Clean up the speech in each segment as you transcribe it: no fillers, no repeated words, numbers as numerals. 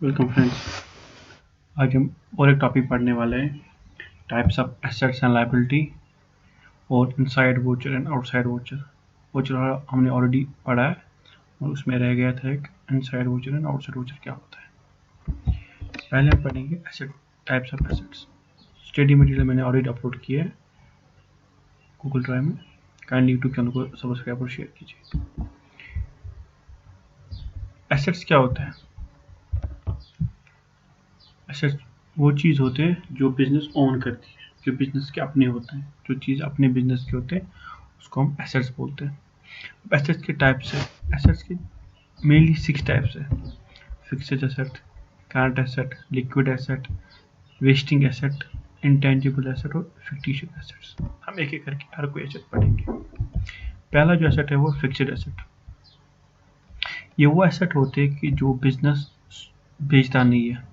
Welcome friends. आज हम और एक टॉपिक पढ़ने वाले हैं, types of assets and liability और inside voucher and outside voucher. Voucher हमने ऑलरेडी पढ़ा है और उसमें रह गया था एक inside voucher and outside voucher क्या होता है। पहले हम पढ़ेंगे asset, types of assets. Study material मैंने ऑलरेडी अपलोड किया है गूगल ड्राइव में, काइंडली यूट्यूब चैनल को सब्सक्राइब और शेयर कीजिए। एसेट्स क्या होता है? एसेट्स वो चीज़ होते हैं जो बिजनेस ओन करती है, जो बिजनेस के अपने होते हैं, जो चीज़ अपने बिजनेस के होते हैं उसको हम एसेट्स बोलते हैं। एसेट्स के टाइप्स है, एसेट्स के मेनली 6 टाइप्स है। Fixed asset, current asset, liquid asset, wasting asset, intangible asset और फिक्टिशियस एसेट्स। हम एक एक करके हर कोई एसेट पढ़ेंगे। पहला जो एसेट है वो फिक्स्ड एसेट। ये वो एसेट होते हैं कि जो बिजनेस बेचता नहीं है।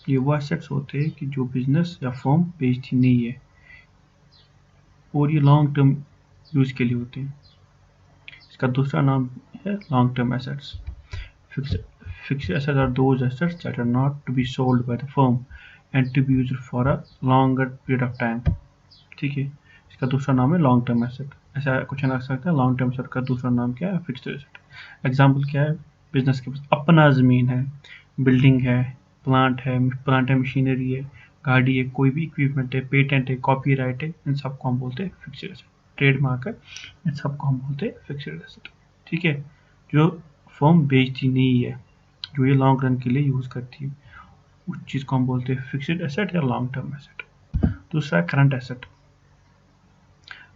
ये वो एसेट्स होते हैं कि जो बिजनेस या फर्म बेचती नहीं है और ये लॉन्ग टर्म यूज के लिए होते हैं। इसका दूसरा नाम है long term assets. Fixed assets are those assets that are not to be sold by the firm and to be used for a longer period of time। ठीक है, इसका दूसरा नाम है लॉन्ग टर्म एसेट। ऐसा क्वेश्चन आ सकता है, long term asset का दूसरा नाम क्या है? Fixed asset. एग्जांपल क्या है? बिजनेस के पास अपना ज़मीन है, बिल्डिंग है, प्लांट है, मशीनरी है, गाड़ी है, कोई भी इक्विपमेंट है, पेटेंट है, कॉपीराइट है, इन सबको हम बोलते हैं फिक्स्ड एसेट। ट्रेडमार्क है, इन सबको हम बोलते हैं फिक्स्ड एसेट। ठीक है, जो फर्म बेचती नहीं है, जो ये लॉन्ग रन के लिए यूज़ करती है, उस चीज़ को हम बोलते हैं फिक्स्ड एसेट या लॉन्ग टर्म एसेट। दूसरा है करंट एसेट।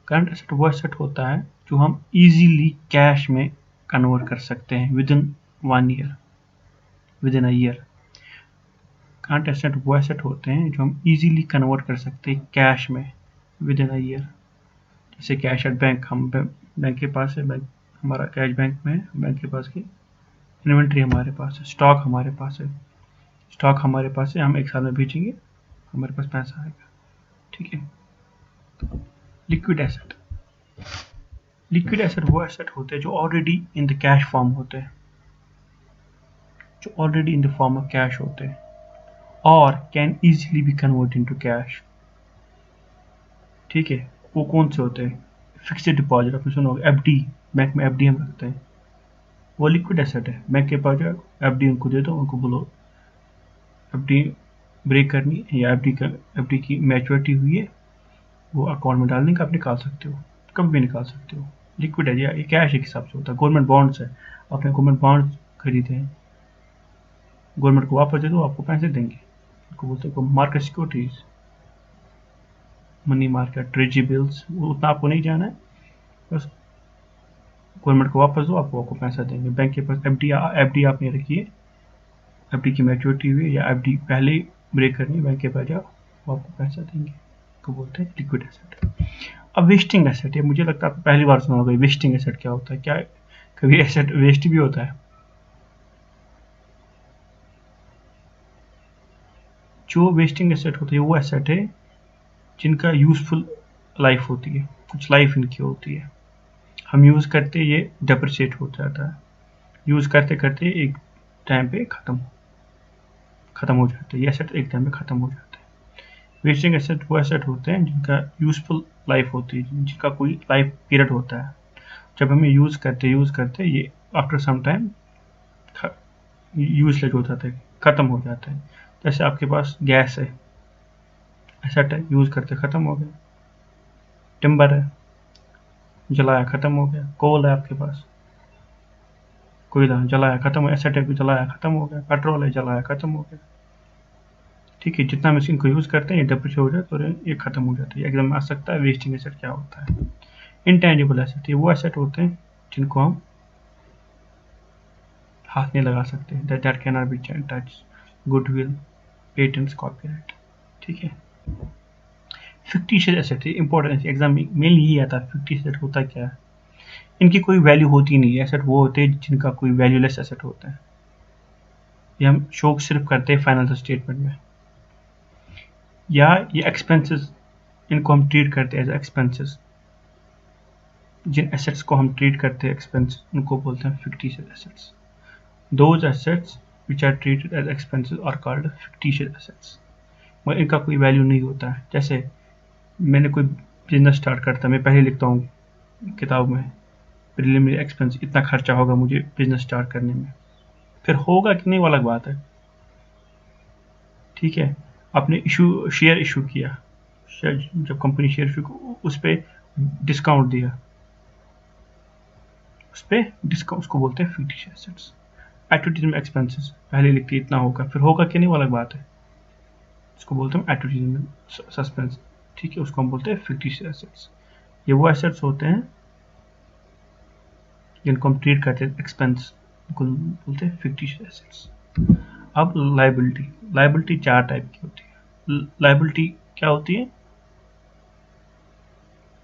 करंट एसेट वो एसेट होता है जो हम इजीली कैश में कन्वर्ट कर सकते हैं with in 1 year, with in a year. Current asset वो एसेट होते हैं जो हम इजीली कन्वर्ट कर सकते हैं कैश में विद इन अ ईयर। जैसे कैश एट बैंक, हम बैंक के पास है, बैंक हमारा कैश बैंक में है, बैंक के पास की इन्वेंट्री हमारे पास है, स्टॉक हमारे पास है, स्टॉक हमारे पास है, हम 1 साल में बेचेंगे, हमारे पास पैसा आएगा। ठीक है। Liquid asset. लिक्विड एसेट वो एसेट होते हैं जो already in the cash form होते हैं, जो already in the form of cash होते हैं और can easily B convert into cash. ठीक है, वो कौन से होते हैं? फिक्स्ड डिपॉजिट, आपने सुना होगा, एफडी, बैंक में एफडी हम रखते हैं, वो लिक्विड एसेट है। बैंक के पास एफडी उनको दे दो, उनको बोलो एफडी ब्रेक करनी है या एफडी की मैच्योरिटी हुई है, वो अकाउंट में डालने का आप निकाल सकते हो, कभी भी निकाल सकते हो। लिक्विड है, ये कैश के हिसाब से होता है। गवर्नमेंट बॉन्ड्स है, आपने गवर्नमेंट बॉन्ड्स खरीदे हैं, गवर्नमेंट को वापस दे दो, आपको पैसे देंगे, उनको बोलते हैं market securities, money market, treasury bills, वो उतना आपको नहीं जाना है, बस गवर्नमेंट को वापस दो, आपको पैसा देंगे। बैंक के पास एफडी आपने रखी है, एफडी की मैच्योरिटी हुई है या एफडी पहले ही ब्रेक करनी है, बैंक के पास जाओ, वो आपको पैसा देंगे, को बोलते हैं लिक्विड एसेट। अब वेस्टिंग एसेट है, मुझे लगता है आपने पहली बार सुना होगा वेस्टिंग एसेट क्या होता है। क्या कभी एसेट वेस्ट भी होता है? जो वेस्टिंग एसेट होती है वो एसेट है जिनका यूजफुल लाइफ होती है, कुछ लाइफ इनकी होती है, हम यूज़ करते ये डेप्रिशिएट हो जाता है, यूज़ करते करते एक टाइम पे ख़त्म हो जाता है, ये एसेट एक टाइम पे ख़त्म हो जाता है। वेस्टिंग एसेट वो एसेट होते हैं जिनका यूजफुल लाइफ होती है, जिनका कोई लाइफ पीरियड होता है, जब हमें यूज़ करते ये आफ्टर सम टाइम यूजलेस हो जाता है, ख़त्म हो जाता है। जैसे आपके पास गैस है, एसेट है, यूज़ करते ख़त्म हो गया। टिम्बर है, जलाया ख़त्म हो गया। कोल है आपके पास, कोयला जलाया ख़त्म हो, एसेट है, जलाया ख़त्म हो गया। पेट्रोल है, जलाया ख़त्म हो गया। ठीक है, जितना मशीन को यूज़ करते हैं ये डेप्रिशिएट हो जाता है और ये ख़त्म हो जाता है। एग्जाम में आ सकता है वेस्टिंग एसेट क्या होता है। इंटेंजिबल एसेट, ये वो एसेट होते हैं जिनको हम हाथ नहीं लगा सकते, that can not be touch, goodwill, patents, copyright. ठीक है। फिक्टिशियस एसेट, इंपॉर्टेंट एग्जाम में मेनली यही आता है, फिक्टिशियस एसेट होता क्या है? इनकी कोई वैल्यू होती नहीं है। एसेट वो होते हैं जिनका कोई वैल्यूलेस एसेट होता है, ये हम शो सिर्फ करते हैं फाइनेंशियल स्टेटमेंट में, या ये एक्सपेंसेस, इनको हम ट्रीट करते हैं एज एक्सपेंसेस। जिन एसेट्स को हम ट्रीट करते हैं एक्सपेंस, उनको बोलते हैं fictitious assets. Those assets which are treated as expenses are called fictitious assets. मगर इनका कोई वैल्यू नहीं होता है। जैसे मैंने कोई बिजनेस स्टार्ट करता, मैं पहले लिखता हूँ किताब में प्रीलिमिनरी एक्सपेंस, इतना खर्चा होगा मुझे बिजनेस स्टार्ट करने में, फिर होगा कि नहीं वो अलग बात है, ठीक है। आपने शेयर इशू किया, शेयर जब कंपनी शेयर इशू, उस पर डिस्काउंट दिया, उस पर डिस्काउंट, उसको बोलते हैं फिक्टिशियस एसेट्स। एडवर्टीजमेंट एक्सपेंसेस पहले लिखती इतना होगा, फिर होगा कि नहीं वो अलग बात है, उसको बोलते हैं एडवर्टीजमेंट सस्पेंस, ठीक है, उसको हम बोलते हैं फिक्टिशियस एसेट्स। ये वो एसेट्स होते हैं जिनको हम ट्रीट करते हैं एक्सपेंस, उनको बोलते हैं फिक्टिशियस एसेट्स। अब लायबिलिटी, लायबिलिटी 4 टाइप की होती है। लायबिलिटी क्या होती है?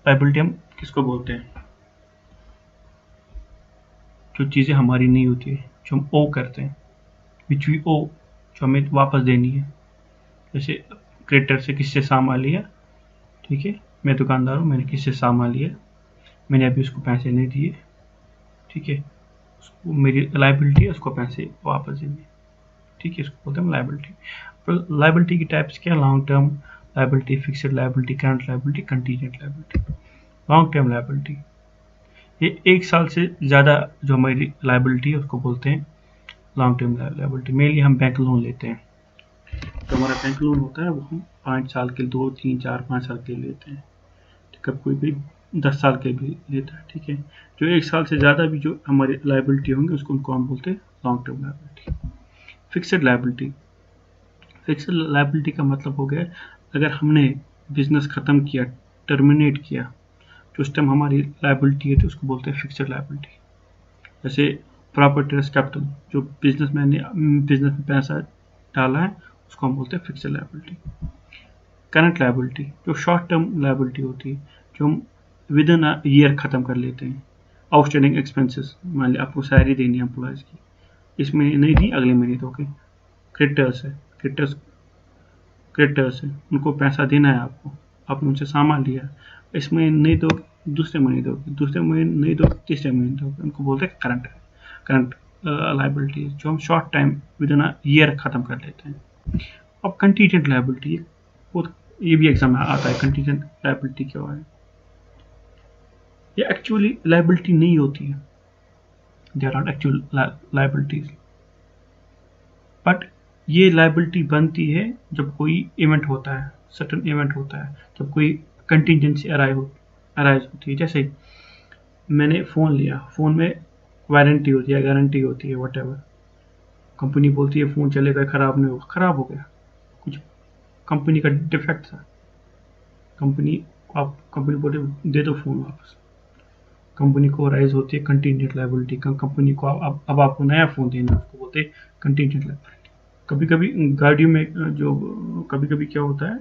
लायबिलिटी हम किसको बोलते हैं? जो चीज़ें हमारी नहीं होती है, जो हम ओ करते हैं, विच वी ओ, जो हमें वापस देनी है। जैसे क्रेडिटर से किससे सामान लिया, ठीक है, मैं दुकानदार हूँ, मैंने किससे सामान लिया, मैंने अभी उसको पैसे नहीं दिए, ठीक है, उसको मेरी लायबिलिटी है उसको पैसे वापस देने, ठीक है, इसको बोलते हैं लायबिलिटी। लायबिलिटी की टाइप्स क्या? Long term liability, fixed liability, current liability, contingent liability. Long term liability, ये 1 साल से ज़्यादा जो हमारी लायबिलिटी है उसको बोलते हैं लॉन्ग टर्म लायबिलिटी। मेनली हम बैंक लोन लेते हैं, तो हमारा बैंक लोन होता है वो हम 5 साल के, 2, 3, 4, 5 साल के लेते हैं, कब कोई भी 10 साल के भी लेता है, ठीक है। जो 1 साल से ज़्यादा भी जो हमारी लायबिलिटी होंगे उसको उनको हम बोलते हैं long term liability. Fixed liability, fixed liability का मतलब हो गया अगर हमने बिजनेस ख़त्म किया, टर्मिनेट किया, तो उस टाइम हमारी लायबिलिटी है तो उसको बोलते हैं फिक्स्ड लायबिलिटी। जैसे प्रॉपर्टी कैपिटल, जो बिजनेसमैन ने बिजनेस में पैसा डाला है उसको हम बोलते हैं फिक्स्ड लायबिलिटी। करंट लायबिलिटी, जो शॉर्ट टर्म लायबिलिटी होती है, जो हम विद इन अ ईयर ख़त्म कर लेते हैं। आउटस्टैंडिंग एक्सपेंसेस, मान लिया आपको सैलरी देनी है एम्प्लॉयज़ की, इस महीने नहीं दी, अगले महीने दोगे। क्रेडिटर्स है, क्रेडिटर्स है, उनको पैसा देना है आपको, आपने उनसे सामान लिया, इस महीने नहीं दोगे, दूसरे महीने दोगे, दूसरे महीने नहीं दोगे, तीसरे महीने दोगे, उनको बोलते हैं करंट लायबिलिटी, जो हम short time with in a year ख़त्म कर लेते हैं। अब कंटीजेंट लायबिलिटी, ये भी एग्जाम में आता है, कंटीजेंट लायबिलिटी क्या है? ये एक्चुअली लायबिलिटी नहीं होती है, they are not actual liabilities, but ये लायबिलिटी बनती है जब कोई इवेंट होता है, सर्टन इवेंट होता है, जब कोई कंटीजेंसी अराइज होती है। जैसे मैंने फ़ोन लिया, फ़ोन में वारंटी होती है, गारंटी होती है, वट एवर, कंपनी बोलती है फ़ोन चलेगा, ख़राब नहीं होगा, ख़राब हो गया, कुछ कंपनी का डिफेक्ट था, कंपनी बोले दे दो फ़ोन वापस, कंपनी को राइज होती है कंटीजेंट लायबिलिटी, कंपनी को अब आपको नया फ़ोन देना, उसको बोलते हैं कंटीजेंट लायबिलिटी। कभी कभी गाड़ियों में जो कभी कभी क्या होता है,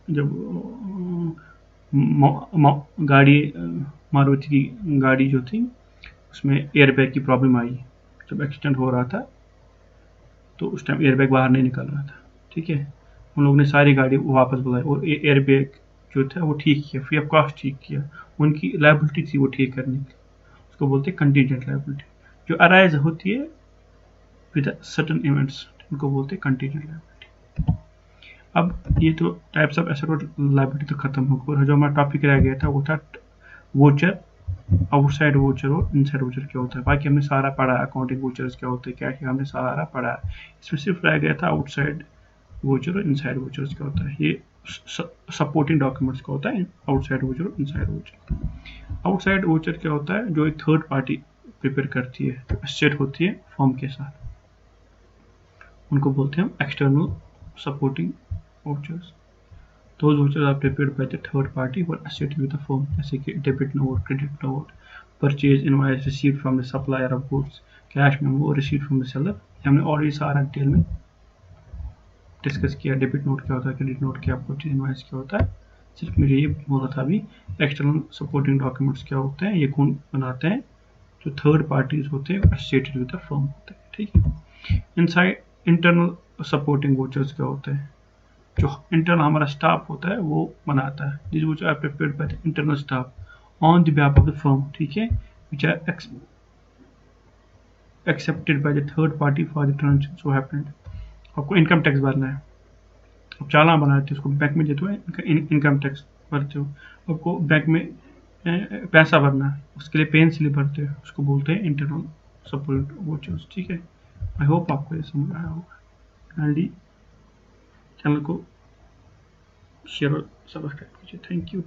जब गाड़ी मारुति की गाड़ी जो थी उसमें एयरबैग की प्रॉब्लम आई, जब एक्सीडेंट हो रहा था तो उस टाइम एयरबैग बाहर नहीं निकल रहा था, ठीक है, उन लोगों ने सारी गाड़ी वापस बुलाई और एयरबैग जो था वो ठीक किया, फ्री ऑफ कॉस्ट ठीक किया, उनकी लायबिलिटी थी वो ठीक करने की, उसको बोलते हैं कंटीजेंट लायबिलिटी। जो अराइज होती है विद सर्टन इवेंट्स, उनको बोलते हैं कंटीजेंट लायबिलिटी। अब ये तो टाइप्स ऑफ एसेट और लायबिलिटी तो खत्म हो गया, और जो हमारा टॉपिक रह गया था वो था वोचर, आउटसाइड वोचर और इनसाइड वोचर क्या होता है। बाकी हमने सारा पढ़ा, अकाउंटिंग वोचर्स क्या होते हैं, क्या क्या हमने सारा पढ़ा, इसमें सिर्फ रह गया था आउटसाइड वोचर और इनसाइड वोचर्स क्या होता है। ये सपोर्टिंग डॉक्यूमेंट्स का होता है आउटसाइड वोचर और इनसाइड वोचर। आउटसाइड वोचर क्या होता है? जो एक थर्ड पार्टी प्रिपेयर करती है, जो एसेट होती है फर्म के साथ, उनको बोलते हैं हम external supporting vouchers. Those vouchers are prepared by the third party for associated with the firm, जैसे कि debit note, credit note, purchase invoice received from the supplier of goods, cash memo received from the seller. हमने already सारा detail में discuss किया, debit note क्या होता है, credit note क्या, परचेज इनवॉइस क्या होता है। सिर्फ मुझे ये बोला था अभी एक्सटर्नल सपोर्टिंग डॉक्यूमेंट्स क्या होते हैं, ये कौन बनाते हैं? जो थर्ड पार्टीज होते हैं एसोसिएटेड विद द फर्म होते हैं, ठीक है। इनसाइड इंटरनल सपोर्टिंग वोचर्स क्या होते हैं? जो इंटरनल हमारा स्टाफ होता है वो बनाता है, this which are prepared by the internal staff on the behalf of the firm, ठीक है, which are accepted by the third party for the transaction so happened. आपको इनकम टैक्स भरना है, आप चालान बनाते हो उसको बैंक में देते हो, इनकम टैक्स भरते हो। आपको बैंक में पैसा भरना है, उसके लिए पेन स्लिप भरते हो, उसको बोलते हैं इंटरनल सपोर्ट वो चीज़। ठीक है, आई होप आपको ये समझ आया होगा। काइंडली चैनल को शेयर और सब्सक्राइब कीजिए। Thank you.